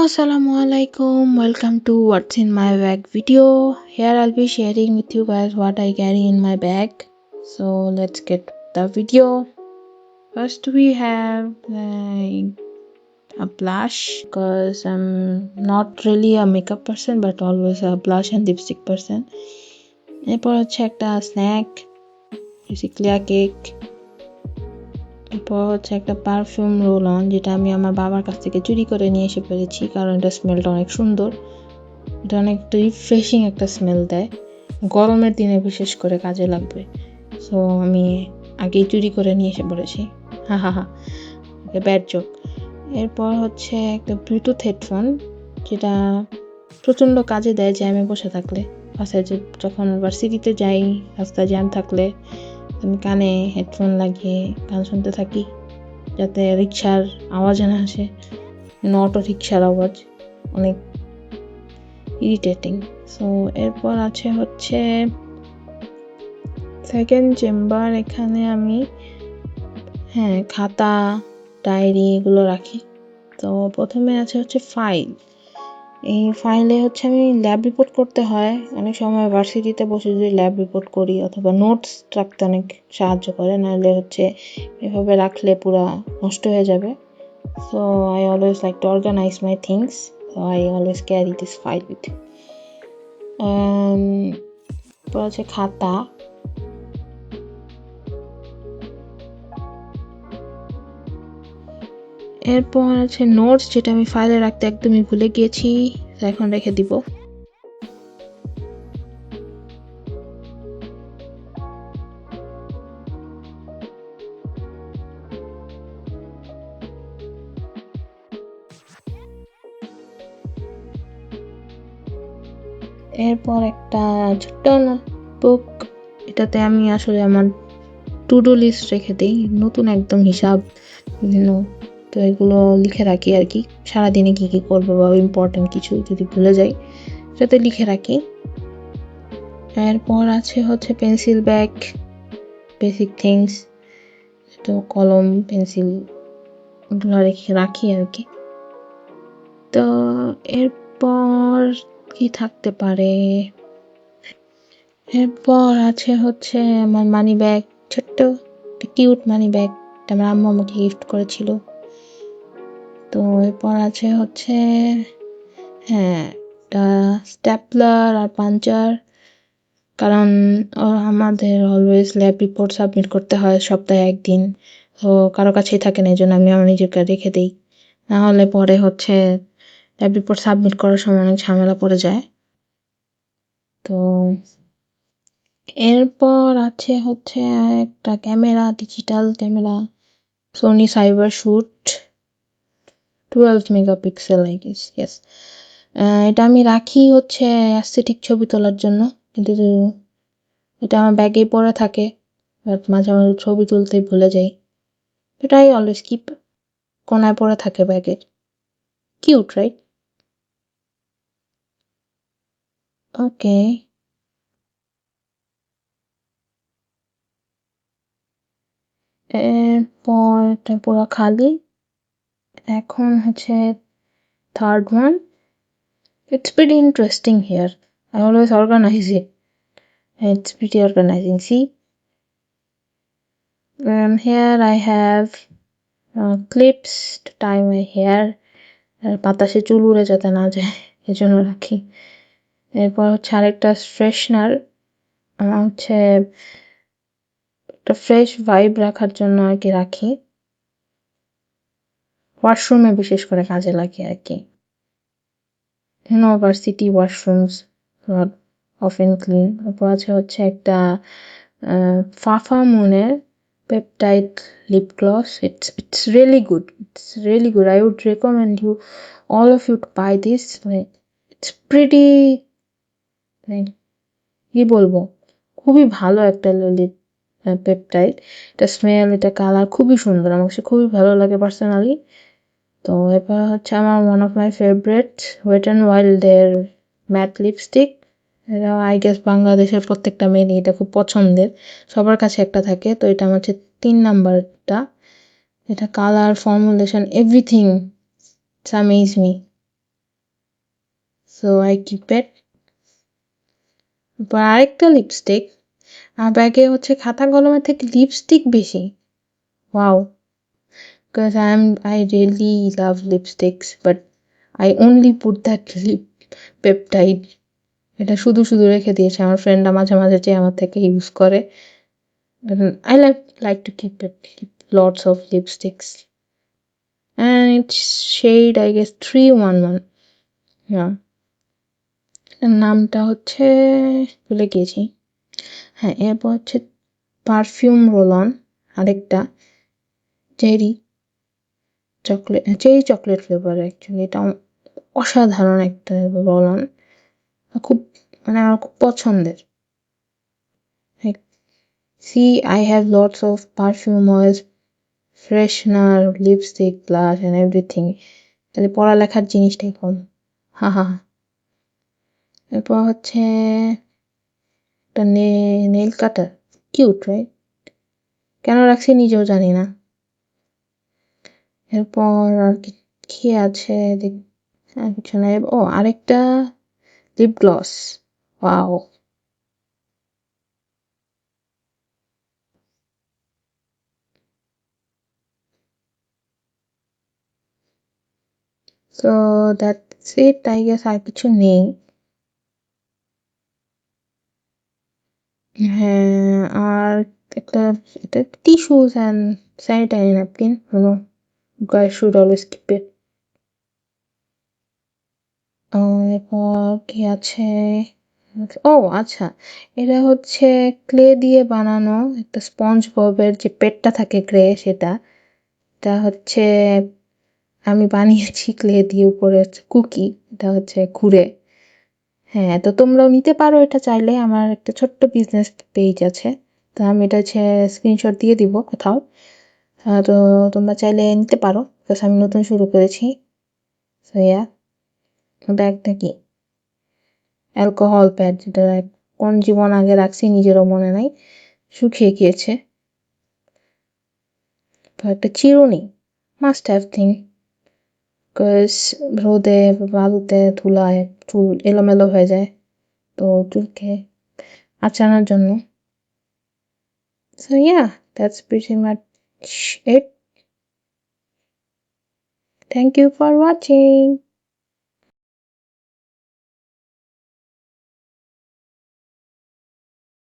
Assalamualaikum, welcome to What's in My Bag video. Here I'll be sharing with you guys what I carry in my bag. So let's get the video. First we have a blush because I'm not really a makeup person but always a blush and lipstick person. এরপর হচ্ছে একটা snack, basically a cake. এরপর হচ্ছে একটা perfume roll on, যেটা আমি আমার বাবার কাছ থেকে চুরি করে নিয়ে এসে পেরেছি কারণ এটা স্মেলটা অনেক সুন্দর। এটা অনেক রিফ্রেশিং একটা স্মেল দেয়, গরমের দিনে বিশেষ করে কাজে লাগবে। সো আমি আগেই চুরি করে নিয়ে এসে পড়েছি, হা হা হা, ব্যাড জোক। এরপর হচ্ছে একটা ব্লুটুথ হেডফোন, যেটা প্রচণ্ড কাজে দেয় জ্যামে বসে থাকলে। বাসায় যখন ভার্সিটিতে যাই, রাস্তায় জ্যাম থাকলে আমি কানে হেডফোন লাগিয়ে গান শুনতে থাকি যাতে রিক্সার আওয়াজ না আসে। অটো রিক্সার আওয়াজ অনেক ইরিটেটিং। সো এরপর আছে হচ্ছে সেকেন্ড চেম্বার। এখানে আমি খাতা, ডায়েরি এগুলো রাখি। তো প্রথমে আছে হচ্ছে ফাইল। এই ফাইলে হচ্ছে আমি ল্যাব রিপোর্ট করতে হয় অনেক সময়, ভার্সিটিতে বসে যদি ল্যাব রিপোর্ট করি অথবা নোটস রাখতে অনেক সাহায্য করে, নাহলে হচ্ছে এভাবে রাখলে পুরা নষ্ট হয়ে যাবে। So I always like to organise my things, so I always carry this file with. এরপর আছে খাতা, এরপর আছে নোটস, যেটা আমি ফাইলে রাখতে একদমই ভুলে গিয়েছি, এখন রেখে দিব। এরপর একটা ছোট্ট নোটবুক, এটাতে আমি আসলে আমার টু ডু লিস্ট রেখে দিই, নতুন একদম হিসাব বিভিন্ন, তো এগুলো লিখে রাখি আর কি, সারাদিনে কী কী করবো বা ইম্পর্টেন্ট কিছু যদি ভুলে যাই সেটাতে লিখে রাখি। এরপর আছে হচ্ছে পেন্সিল ব্যাগ, বেসিক থিংস, তো কলম, পেন্সিল এগুলো রেখে রাখি আর কি। তো এরপর কি থাকতে পারে, এরপর আছে হচ্ছে আমার মানি ব্যাগ, ছোট্ট কিউট মানি ব্যাগ, এটা আমার আম্মু আমাকে গিফট করেছিল। তো এরপর আছে হচ্ছে একটা স্ট্যাপলার আর পাঞ্চার, কারণ আমাদের অলওয়েজ ল্যাব রিপোর্ট সাবমিট করতে হয় সপ্তাহে একদিন, তো কারো কাছেই থাকে না, এই জন্য আমি আমার নিজেকে রেখে দিই, নাহলে পরে হচ্ছে ল্যাব রিপোর্ট সাবমিট করার সময় অনেক ঝামেলা পড়ে যায়। তো এরপর আছে হচ্ছে একটা camera, digital camera, Sony Cyber Shot 12 megapixel I guess, yes. এটা আমি রাখি হচ্ছে অ্যাস্থেটিক ছবি তোলার জন্য, কিন্তু এটা আমার ব্যাগেই পড়ে থাকে, বাট মাঝে মাঝে ছবি তুলতে ভুলে যাই, এটাই অলওয়েজ কিপ, কোনায় পড়ে থাকে ব্যাগের। Cute right? ওকে, এরপর এটা পুরো খালি। এখন হচ্ছে third one, it's pretty interesting here, I always organize it, it's pretty organizing. See, here I have clips to tie my hair, বাতাসে চুল উড়ে যাতে না যায় এজন্য রাখি। এরপর হচ্ছে আরেকটা ফ্রেশনার, আমার হচ্ছে একটা ফ্রেশ ভাইব রাখার জন্য আর কি রাখি, ওয়াশরুমে বিশেষ করে কাজে লাগে আর কি, university washrooms not often clean. তারপর আছে হচ্ছে একটা ফাফা মুনের peptide lip gloss, it's really good, it's really good, I would recommend you all of you to buy this, like it's pretty, like কি বলবো, খুবই ভালো একটা লিপ পেপটাইড, এটা স্মেল, এটা কালার খুবই সুন্দর, আমার কাছে খুবই ভালো লাগে পার্সোনালি। তো এবার হচ্ছে আমার one of my favourite wet and ওয়াইল্ডের ম্যাট লিপস্টিক, এটা আই গেস বাংলাদেশের প্রত্যেকটা মেয়েরই এটা খুব পছন্দের, সবার কাছে একটা থাকে। তো এটা আমার হচ্ছে 3 নাম্বারটা, এটা colour, formulation, everything it's amaze me. so I keep it. বা আরেকটা লিপস্টিক, আর ব্যাগে হচ্ছে খাতা কলমের থেকে লিপস্টিক বেশি। Wow, because I really love lipsticks, but I only put that lip peptide. এটা শুধু শুধু রেখে দিয়েছে, আমার ফ্রেন্ডরা মাঝে মাঝে যে আমার থেকে ইউজ করে। I like to keep lots of lipsticks, and it's shade I guess 311. Yeah, নামটা হচ্ছে ভুলে গিয়েছি। হ্যাঁ, এরপর হচ্ছে পারফিউম রোল অন, আরেকটা চেরি চকলেট ফ্লেভার। অ্যাকচুয়ালি এটা অসাধারণ একটা রোল অন, খুব মানে আমার খুব পছন্দের। See, I have lots of perfume oils, freshener, lipstick, blush and everything. তাহলে পড়ালেখার জিনিসটাই কম। হা হা। এরপর হচ্ছে একটা নেল কাটার, কিউট রাইট? কেন রাখছি নিজেও জানি না। এরপর আর কি আছে কিছু নাই। ও, আরেকটা lip gloss. Wow, so that's it I guess, আর কিছু নেই। হ্যাঁ, আর একটা এটা tissues and sanitary napkin, guys should always keep it. এরপর কি আছে? ও আচ্ছা, এটা হচ্ছে ক্লে দিয়ে বানানো একটা স্পঞ্জ ববের যে পেটটা থাকে ক্লে, সেটা হচ্ছে আমি বানিয়েছি ক্লে দিয়ে, উপরে হচ্ছে কুকি, এটা হচ্ছে ঘুরে। হ্যাঁ, তো তোমরাও নিতে পারো এটা চাইলে, আমার একটা ছোট্ট বিজনেস পেজ আছে, তো আমি এটা হচ্ছে স্ক্রিনশট দিয়ে দিব কোথাও। তো তোমরা চাইলে নিতে পারো, বিকজ আমি নতুন শুরু করেছি। সো ইয়া, ব্যাগটা কি অ্যালকোহল প্যাড, যেটা কোন জীবন আগে রাখছি নিজেরও মনে নাই, শুকিয়ে গিয়েছে। একটা চিরুনি, মাস্ট হ্যাভ থিং, বিকজ রোদে বালুতে ধুলায় চুল এলোমেলো হয়ে যায়, তো চুলকে আঁচানোর জন্য। So yeah, that's pretty much it. Thank you for watching.